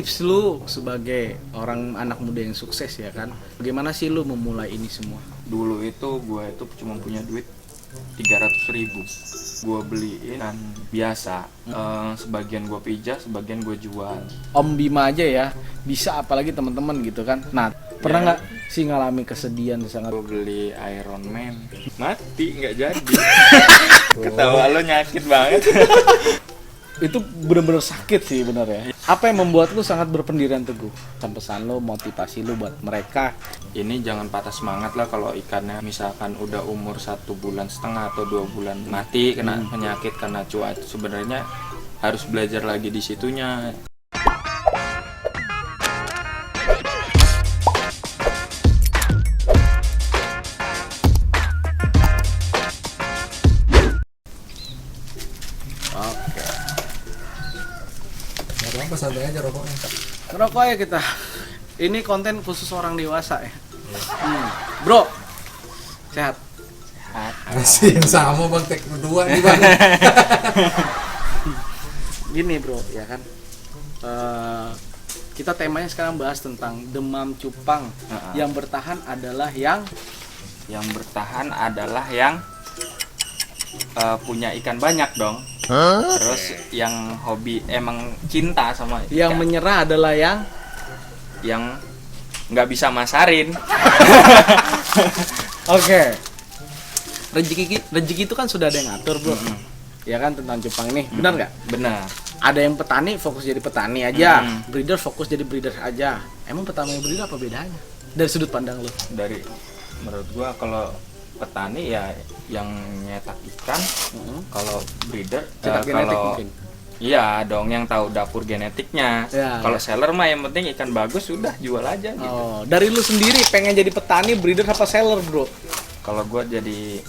tips lu sebagai orang anak muda yang sukses ya kan, bagaimana sih lu memulai ini semua? Dulu itu gue itu cuma punya duit 300.000, gue beliin kan biasa, sebagian gue pijah, sebagian gue jual. Om Bima aja ya bisa, apalagi teman-teman gitu kan. Nah, pernah nggak sih ngalami kesedihan sangat? Gue beli Iron Man, mati nggak jadi. Ketawa lo nyakit banget. Itu bener-bener sakit sih bener ya. Apa yang membuat lu sangat berpendirian teguh? Pesan lu, motivasi lu buat mereka. Ini jangan patah semangat lah kalau ikannya misalkan udah umur 1,5 bulan atau 2 bulan mati kena penyakit karena cuaca. Sebenarnya harus belajar lagi di situnya. Oke. Gak apa-apa, santai aja rokoknya. Ngerokok ya kita. Ini konten khusus orang dewasa ya. Bro, sehat. Masih yang sama bang, tek berdua nih bang. Gini bro, ya kan. Kita temanya sekarang bahas tentang demam cupang. Yang bertahan adalah yang punya ikan banyak dong. Terus yang hobi emang cinta sama ikan. yang menyerah adalah yang nggak bisa masarin. Oke. Rezeki itu kan sudah ada yang ngatur, bro. Ya kan, tentang cupang ini. Benar nggak? Benar. Ada yang petani fokus jadi petani aja, breeder fokus jadi breeder aja. Emang petani dan breeder apa bedanya? Dari sudut pandang lu. Dari menurut gua kalau petani ya yang nyetak ikan, kalau breeder Cetak genetik kalau mungkin. iya dong yang tahu dapur genetiknya. Ya, Kalau ya. seller mah yang penting ikan bagus sudah jual aja gitu. Oh, dari lu sendiri pengen jadi petani, breeder apa seller, bro? Kalau gua jadi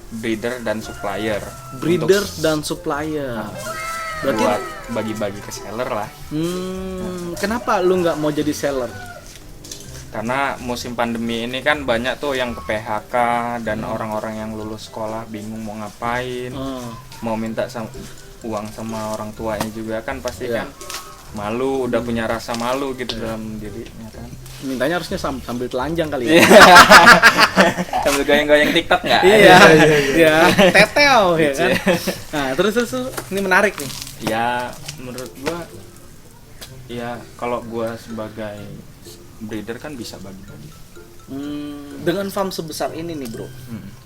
breeder dan supplier. Breeder Untuk dan supplier. Berarti buat bagi-bagi ke seller lah. kenapa lu nggak mau jadi seller? Karena musim pandemi ini kan banyak tuh yang ke PHK dan orang-orang yang lulus sekolah bingung mau ngapain, mau minta uang sama orang tuanya juga kan pasti kan malu, udah punya rasa malu gitu dalam dirinya kan. Mintanya harusnya sambil telanjang kali ya. Sambil goyang-goyang TikTok nggak? Iya. Teteo ya kan. Nah, terus ini menarik nih. Ya menurut gua ya kalau gua sebagai breeder kan bisa bagi-bagi. Dengan farm sebesar ini nih, bro,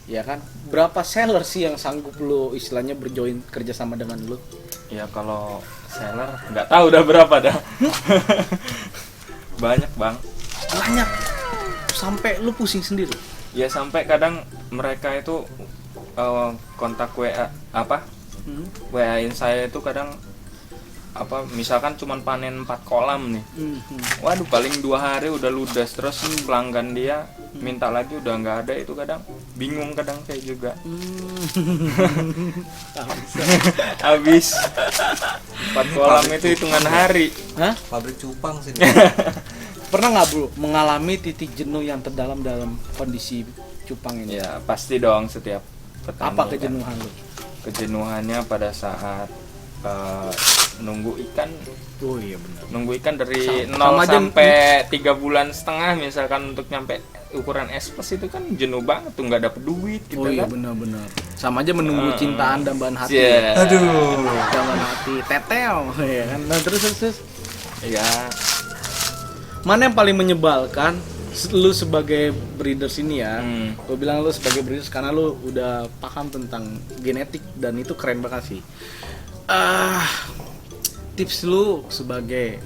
ya kan, berapa seller sih yang sanggup lo istilahnya berjoin kerjasama dengan lo? Ya kalau seller nggak tahu udah berapa dah. Banyak bang. Banyak, sampai lo pusing sendiri. Ya sampai kadang mereka itu kontak WA WA-in saya itu kadang misalkan cuman panen 4 kolam nih. Waduh paling 2 hari udah ludas, terus pelanggan dia minta lagi udah nggak ada, itu kadang bingung, kadang saya juga. Habis 4 kolam itu hitungan hari. Hah? Pabrik cupang sih. Pernah nggak, bro, mengalami titik jenuh yang terdalam dalam kondisi cupang ini? Ya pasti dong setiap petani. Apa kejenuhan lo? Kejenuhannya pada saat nunggu ikan. Oh iya benar. Nunggu ikan dari Sama 0 aja sampai 3 bulan setengah misalkan untuk nyampe ukuran S+ itu kan jenuh banget tuh, nggak dapet duit gitu. Oh iya kan. benar-benar. Sama aja menunggu cintaan dan bahan hati. Yeah. Aduh. Dalam hati teteo ya kan. Nah, terus Ya mana yang paling menyebalkan lu sebagai breeder sini ya? Gue bilang lu sebagai breeder karena lu udah paham tentang genetik dan itu keren banget sih. Tips lu sebagai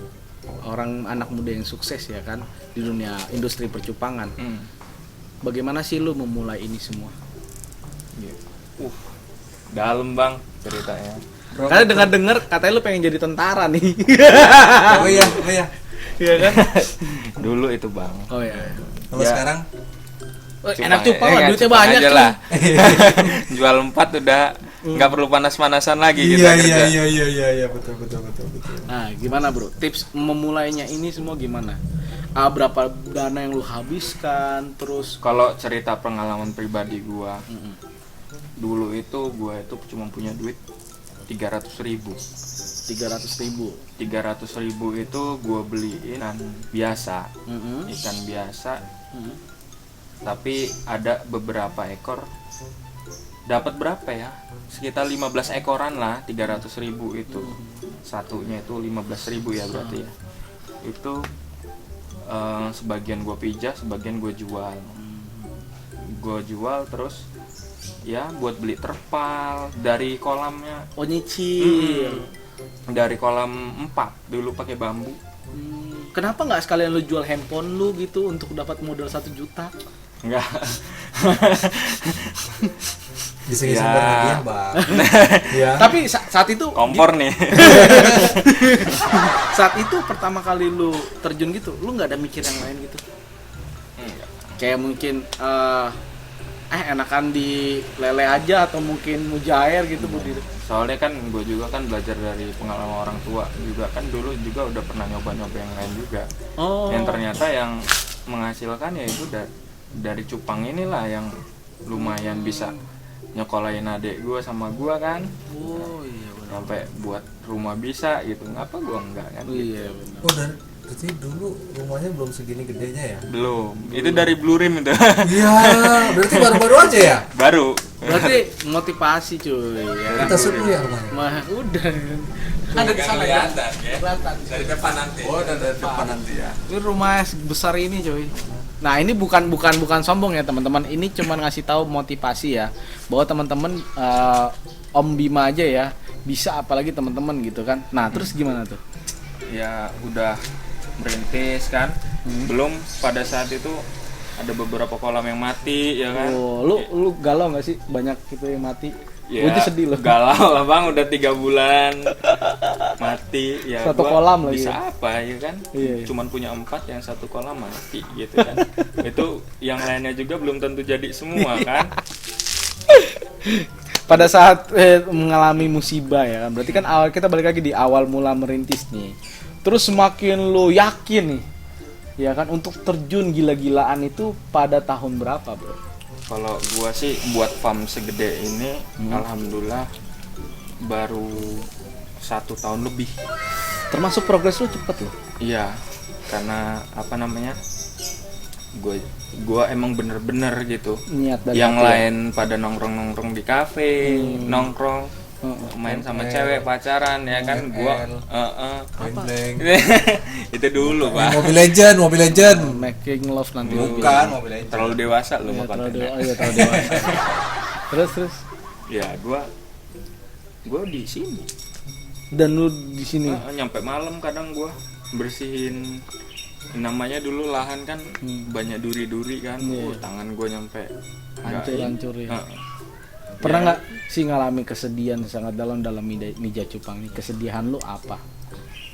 orang anak muda yang sukses ya kan di dunia industri percupangan. Bagaimana sih lu memulai ini semua? dalam bang ceritanya. Karena dengar-dengar katanya lu pengen jadi tentara nih. Oh iya. Iya kan? Dulu itu bang. Oh iya. Kalau Ya. sekarang Enak cupang lah, duitnya cupang banyak aja tuh. lah. Jual 4 udah nggak perlu panas-panasan lagi kita kerja. Iya betul. Nah, gimana bro? Tips memulainya ini semua gimana? Berapa dana yang lu habiskan? Terus Kalau cerita pengalaman pribadi gua, dulu itu gua itu cuma punya duit 300.000. 300.000. 300.000 itu gue beliin ikan biasa. Ikan biasa. Tapi ada beberapa ekor. Dapat berapa ya? Sekitar 15 ekoran lah, 300.000 itu. Satunya itu 15.000 ya berarti ya. Itu sebagian gue pijah, sebagian gue jual. Gue jual terus ya buat beli terpal dari kolamnya. Oh, nyicil. Dari kolam 4 dulu pakai bambu. Kenapa nggak sekalian lu jual handphone lu gitu untuk dapat modal 1 juta? Enggak. Bisa ngisi bagian, Bang. Ya. Tapi saat itu Kompor nih. saat itu pertama kali lu terjun gitu, lu nggak ada mikir yang lain gitu? Enggak. Kayak mungkin enakan di lele aja atau mungkin mujair gitu Bu. Soalnya kan gue juga kan belajar dari pengalaman orang tua juga kan, dulu juga udah pernah nyoba-nyoba yang lain juga. Yang ternyata yang menghasilkan ya itu dari cupang inilah yang lumayan bisa nyekolahin adik gue sama gue kan. Oh iya benar. Sampai buat rumah bisa gitu, ngapa gue enggak kan? Iya benar. Oh, dan berarti dulu rumahnya belum segini gedenya ya? Belum. Itu dari Blue Rim itu. Iya, berarti baru-baru aja ya? Baru. Berarti motivasi cuy ya. Kita suruh ya rumahnya. Mah udah. Ada di sana ya? Kelihatan. Dari depan nanti. Oh, dari depan nanti ya. Ini rumah besar ini cuy. Nah, ini bukan sombong ya teman-teman. Ini cuma ngasih tahu motivasi ya, bahwa teman-teman Om Bima aja ya bisa, apalagi teman-teman gitu kan. Nah, terus gimana tuh? Ya udah merintis kan. Belum pada saat itu ada beberapa kolam yang mati ya kan. Oh, lu galau nggak sih banyak gitu yang mati? Ya, Gue sedih loh. galau lah bang, udah 3 bulan mati ya. Satu gua kolam lagi bisa ya? apa ya kan. Iya. Cuman punya 4, yang 1 kolam mati gitu kan. Itu yang lainnya juga belum tentu jadi semua kan. Pada saat mengalami musibah ya kan, berarti kan awal kita balik lagi di awal mula merintis nih. Terus semakin lu yakin nih ya kan untuk terjun gila-gilaan itu pada tahun berapa bro? Kalau gua sih buat farm segede ini alhamdulillah baru 1 tahun lebih. Termasuk progres lu cepet loh. Iya, karena apa namanya, gua emang bener-bener gitu. Niat dari Yang hati ya? lain pada nongkrong di kafe, nongkrong main sama cewek, pacaran ya kan. Gua Main blank. itu dulu pak. Mobile Legend. Making love nanti. Bukan Mobile Legend. Terlalu dewasa lu Ya, mau terlalu kontennya. terlalu dewasa. terus Ya gua di sini. dan lu di sini. Nyampe malam kadang gua bersihin, namanya dulu lahan kan banyak duri-duri kan. Iya. Tangan gua nyampe Hancur-hancur ya. Heeh. Pernah nggak sih ngalami kesedihan sangat dalam Mija Cupang ini? Kesedihan lu apa?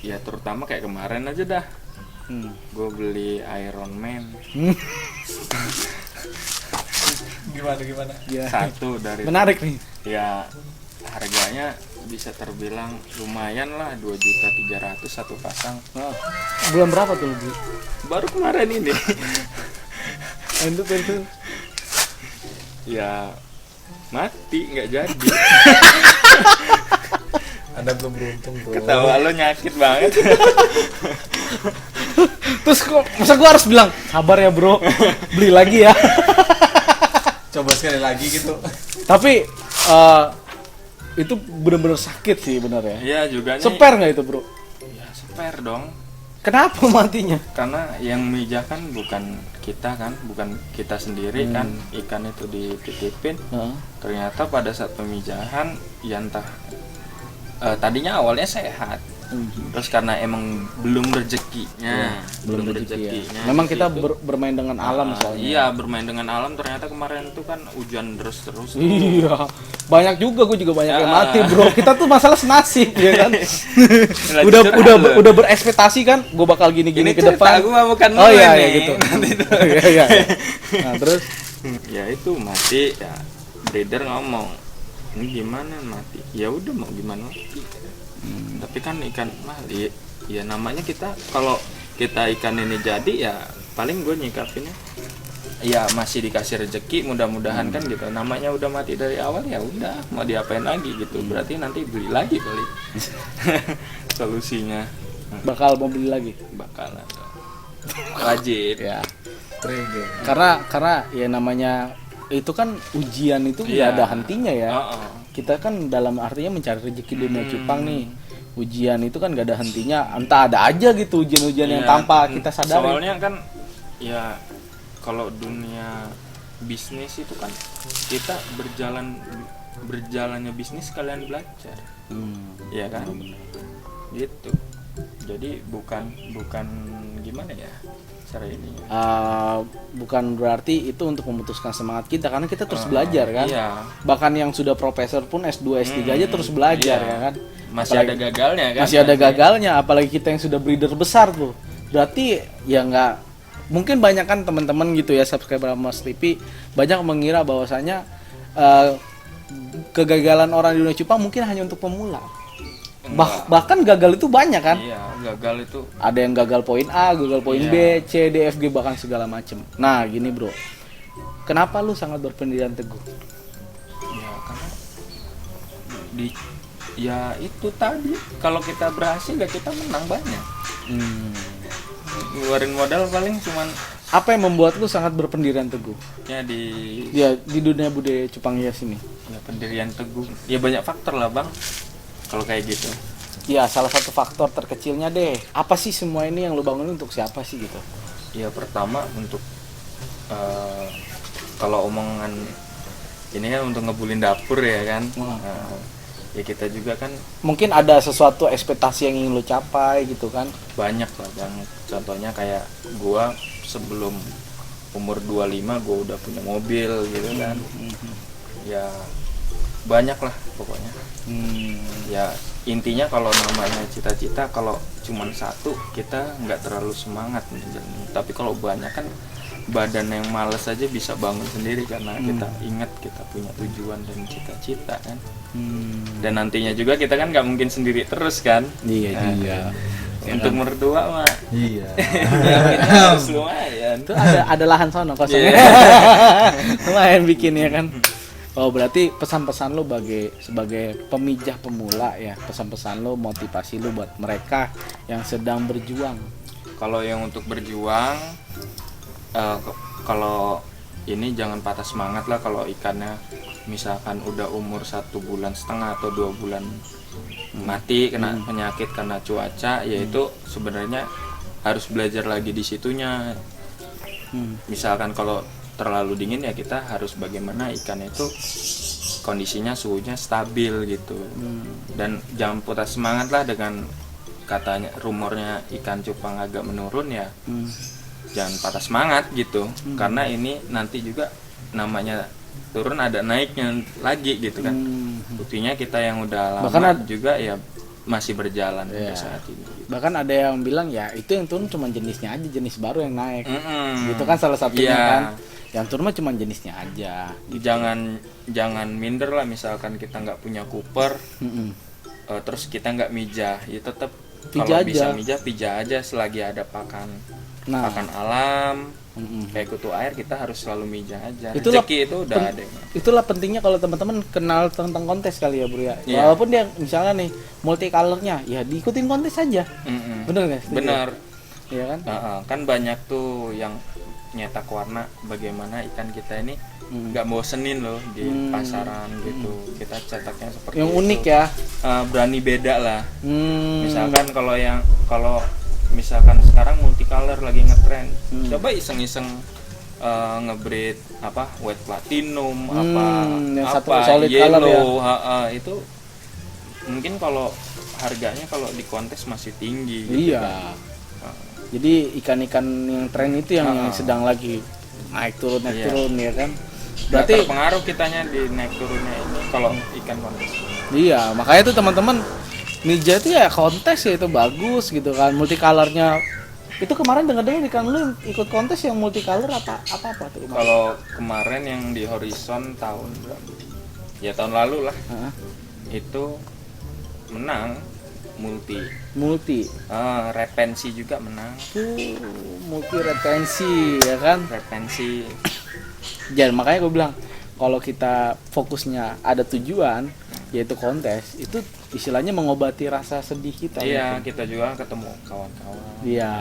Ya terutama kayak kemarin aja dah. Gue beli Iron Man. Gimana? Ya. 1 dari Menarik nih. ya harganya bisa terbilang lumayan lah, 2.300.000 1 pasang. Oh. Bulan berapa tuh lu beli? Baru kemarin ini. Itu. Ya mati, nggak jadi. Anda belum beruntung tuh. Ketawa lo nyakit banget. Terus kok masa gua harus bilang sabar ya bro, beli lagi ya. Coba sekali lagi gitu. Tapi itu bener-bener sakit sih bener ya. Iya juga nih. Spare nggak itu bro? Ya spare dong. Kenapa matinya? Karena yang mijah kan bukan kita kan, bukan kita sendiri kan. Ikan itu dititipin. Ternyata pada saat pemijahan ya entah tadinya awalnya sehat. Terus karena emang belum rezekinya, Belum rezeki ya. Memang kita bermain dengan alam soalnya. Iya, bermain dengan alam. Ternyata kemarin tuh kan hujan terus. Iya, banyak juga, gue juga banyak yang mati bro. Kita tuh masalah senasib ya kan. udah berekspektasi kan, gue bakal gini ke depan. Gue bukan oh iya nih. gitu. Iya. Nah terus, ya itu mati ya. Breeder ngomong, ini gimana mati? Ya udah mau gimana mati. Tapi kan ikan mahal, ya namanya kita kalau kita ikan ini jadi ya paling gue nyikapinnya ya masih dikasih rezeki, mudah-mudahan kan gitu. Namanya udah mati dari awal ya udah, mau diapain lagi gitu. Berarti nanti beli lagi kali. Solusinya Bakal mau beli lagi. bakalan wajib. Ya. Trigger. Karena ya namanya itu kan ujian itu nggak Iya. ada hentinya ya. Heeh. Kita kan dalam artinya mencari rezeki dunia cupang nih. Ujian itu kan gak ada hentinya. Entah ada aja gitu ujian-ujian yang Iya, tanpa kita sadari. Soalnya kan ya kalau dunia bisnis itu kan kita berjalannya bisnis kalian belajar. Ya kan? Gitu. Jadi bukan gimana ya cara ini ya. Bukan berarti itu untuk memutuskan semangat kita karena kita terus belajar kan. Iya. Bahkan yang sudah profesor pun S2 S3 aja terus belajar iya. ya kan. Masih ada gagalnya kan? Masih ada gagalnya, apalagi kita yang sudah breeder besar tuh. Berarti ya nggak mungkin banyak kan teman-teman gitu ya subscriber Mas TV banyak mengira bahwasanya kegagalan orang di dunia cupang mungkin hanya untuk pemula. Bahkan gagal itu banyak kan? Iya, gagal itu. Ada yang gagal poin A, gagal poin Iya. B, C, D, F, G bahkan segala macem. Nah, gini bro. Kenapa lu sangat berpendirian teguh? Ya karena ya itu tadi kalau kita berhasil ya kita menang banyak. Ngeluarin modal paling cuman Apa yang membuat lu sangat berpendirian teguh? ya Di dunia budaya cupang hias ini. ya pendirian teguh. Ya banyak faktor lah bang. Kalau kayak gitu. Ya, salah satu faktor terkecilnya deh. Apa sih semua ini yang lu bangun untuk siapa sih gitu? Ya pertama untuk kalau omongan ini kan untuk ngebulin dapur ya kan. Ya kita juga kan Mungkin ada sesuatu ekspektasi yang ingin lu capai gitu kan? banyak lah bang. Contohnya kayak gua sebelum umur 25 gua udah punya mobil gitu kan. Ya banyak lah pokoknya. Ya intinya kalau namanya cita-cita kalau cuman satu kita nggak terlalu semangat menjalani. Tapi kalau banyak kan badan yang males aja bisa bangun sendiri karena kita ingat kita punya tujuan dan cita-cita kan. Dan nantinya juga kita kan nggak mungkin sendiri terus kan. Iya Nah, juga. Untuk mertua mah Iya. kita harus lumayan. Itu ada lahan sono kosong. Iya. Lumayan bikin ya kan. Oh, berarti pesan-pesan lu sebagai pemijah pemula ya, pesan-pesan lu, motivasi lu buat mereka yang sedang berjuang. Kalau yang untuk berjuang kalau ini jangan patah semangat lah kalau ikannya misalkan udah umur 1,5 bulan atau 2 bulan mati kena penyakit karena cuaca, yaitu sebenarnya harus belajar lagi di situnya. Misalkan kalau terlalu dingin ya kita harus bagaimana ikan itu kondisinya suhunya stabil gitu. Dan jangan patah semangat lah dengan katanya rumornya ikan cupang agak menurun ya. Jangan patah semangat gitu, karena ini nanti juga namanya turun ada naiknya lagi gitu kan. Buktinya kita yang udah lama Bahkan juga ya masih berjalan Iya. sampai saat ini. Bahkan ada yang bilang ya itu yang turun cuma jenisnya aja, jenis baru yang naik. Mm-mm. Gitu kan salah satunya Iya. kan. Yang turun mah cuma jenisnya aja. Jangan minder lah misalkan kita nggak punya Cooper, terus kita nggak mijah, ya tetap Pijah kalau bisa aja. pijah aja selagi ada pakan Nah, alam kayak kutu air kita harus selalu mijah aja. Itulah Rezeki itu udah ada. itulah pentingnya kalau teman-teman kenal tentang kontes kali ya bro ya. Iya. Walaupun dia misalnya nih multicolornya, ya diikutin kontes aja. Mm-mm. Bener nggak? Setuju? Bener. Iya kan? Kan banyak tuh yang nyetak warna bagaimana ikan kita ini nggak bosenin loh di pasaran gitu. Kita cetaknya seperti Yang itu. unik ya. Berani beda lah. Hmm. Misalkan kalau misalkan sekarang multicolor lagi ngetren, coba iseng-iseng ngebreed apa white platinum yang satu apa solid color ya. yellow itu mungkin kalau harganya kalau di kontes masih tinggi gitu Iya. Jadi ikan-ikan yang tren itu yang sedang lagi naik turun Iya. ya kan. Nggak Berarti terpengaruh kitanya di naik turunnya ini kalau ikan kontes. iya, makanya tuh teman-teman Mija itu ya kontes ya itu bagus gitu kan, multicolornya. Itu kemarin dengar-dengar ikan lu ikut kontes yang multicolor apa tuh kemarin? Kalau kemarin yang di Horizon tahun berapa? Ya tahun lalu lah. Heeh. Itu menang multi. Retensi juga menang. Multi retensi ya kan. Retensi. Jadi makanya gue bilang kalau kita fokusnya ada tujuan yaitu kontes, itu istilahnya mengobati rasa sedih kita. Iya, mungkin. kita juga ketemu kawan-kawan. Iya,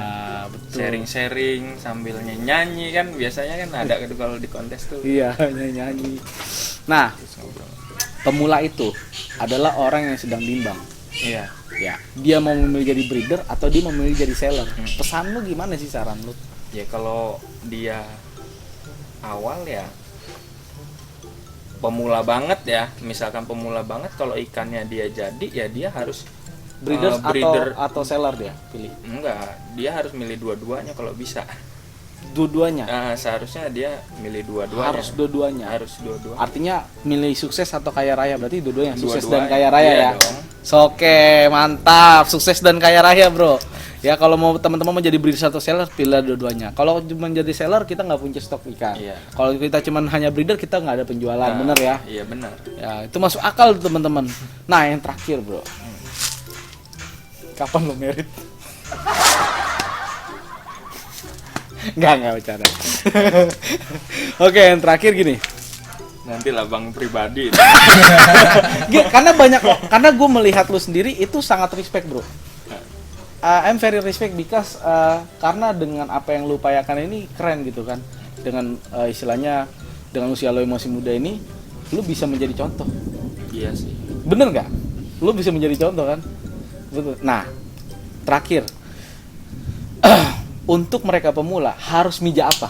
betul. Sharing-sharing sambil nyanyi kan biasanya kan ada gitu kalau di kontes tuh. Iya, nyanyi. Nah, pemula itu adalah orang yang sedang bimbang. Iya. Ya, dia mau memilih jadi breeder atau dia mau memilih jadi seller. Pesan lu gimana sih, saran lu? Ya kalau dia awal ya pemula banget ya, misalkan pemula banget, kalau ikannya dia jadi ya dia harus Breeder atau seller dia pilih. Enggak, dia harus milih dua-duanya kalau bisa. Dua-duanya. Seharusnya dia milih dua-duanya. Harus dua-duanya. Harus dua-duanya. Artinya milih sukses atau kaya raya, berarti dua-duanya sukses Dua-duanya. dan kaya raya Iya ya. dong. Oke, mantap. Sukses dan kaya raya, Bro. Ya kalau mau teman-teman mau jadi breeder atau seller, pilih dua-duanya. Kalau cuma jadi seller kita nggak punya stok ikan. Iya. Kalau kita cuma hanya breeder kita nggak ada penjualan, bener ya? Iya benar. Ya itu masuk akal tuh, teman-teman. Nah yang terakhir, Bro. Kapan lo merit? Nggak bercanda. Oke, yang terakhir gini. Nanti lah bang pribadi. Karena gue melihat lu sendiri itu sangat respect, Bro. I'm very respect because karena dengan apa yang lu upayakan ini keren gitu kan. Dengan istilahnya dengan usia lo yang masih muda ini, lu bisa menjadi contoh. Iya sih. Bener nggak? Lu bisa menjadi contoh kan? Betul. Nah, terakhir untuk mereka pemula harus mijak apa?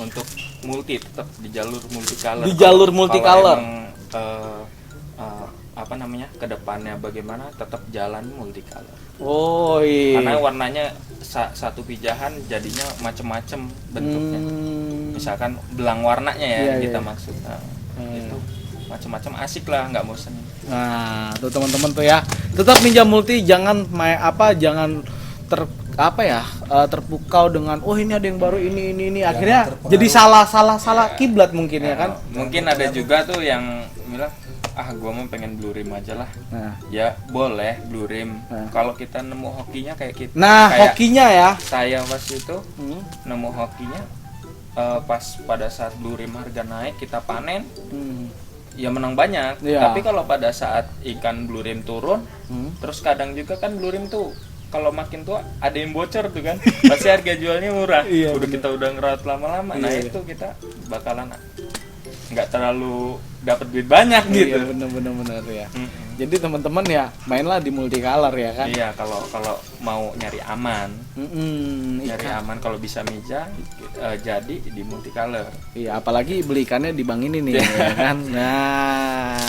Untuk multi tetap di jalur multicolor. Di jalur multicolor. Apa namanya, kedepannya bagaimana, tetap jalan multicolor. Oh iya. Karena warnanya satu pijahan jadinya macem-macem bentuknya. Misalkan belang warnanya ya, Iya, kita iya. maksud. Itu macem-macem, asik lah, nggak bosan. Nah, tuh teman-teman tuh ya. Tetap ninja multi, jangan jangan terpukau dengan ini ada yang baru ini akhirnya jadi salah kiblat mungkin ya kan. Mungkin ada juga tuh yang bilang gua mau pengen blue rim aja lah. Nah, Ya boleh blue rim. Nah. Kalau kita nemu hokinya kayak kita. nah kayak hokinya ya. saya pas itu Hmm. nemu hokinya pas pada saat blue rim harga naik kita panen, ya menang banyak. Iya. Tapi kalau pada saat ikan blue rim turun, terus kadang juga kan blue rim tuh kalau makin tua ada yang bocor tuh kan, pasti harga jualnya murah. Iya, Kita udah ngerawat lama-lama, nah Iya. itu kita bakalan nggak terlalu dapat duit banyak gitu. Iya, bener ya. Jadi teman-teman ya mainlah di multicolor ya kan. Iya, kalau mau nyari aman, aman kalau bisa meja jadi di multicolor. Iya, apalagi beli ikannya di bank ini nih ya kan. Nah,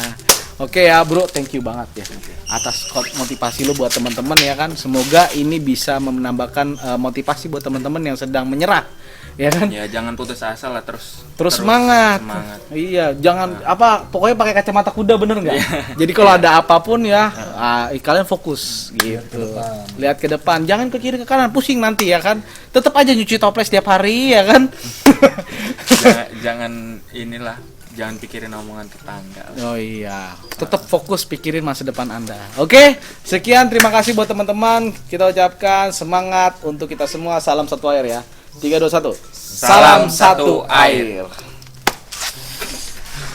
oke ya bro, thank you banget ya atas motivasi lo buat teman-teman ya kan. Semoga ini bisa menambahkan motivasi buat teman-teman yang sedang menyerah ya kan. Ya jangan putus asa lah, terus semangat. Iya, jangan pokoknya pakai kacamata kuda, bener nggak? Jadi kalau ada apapun ya kalian fokus gitu. Lihat ke depan, jangan ke kiri ke kanan, pusing nanti ya kan. Tetap aja nyuci toples tiap hari ya kan. jangan jangan pikirin omongan tetangga. Oh iya, tetap fokus pikirin masa depan Anda. Oke, sekian, terima kasih buat teman-teman. Kita ucapkan semangat untuk kita semua. Salam satu air ya. 3, 2, 1. Salam satu air.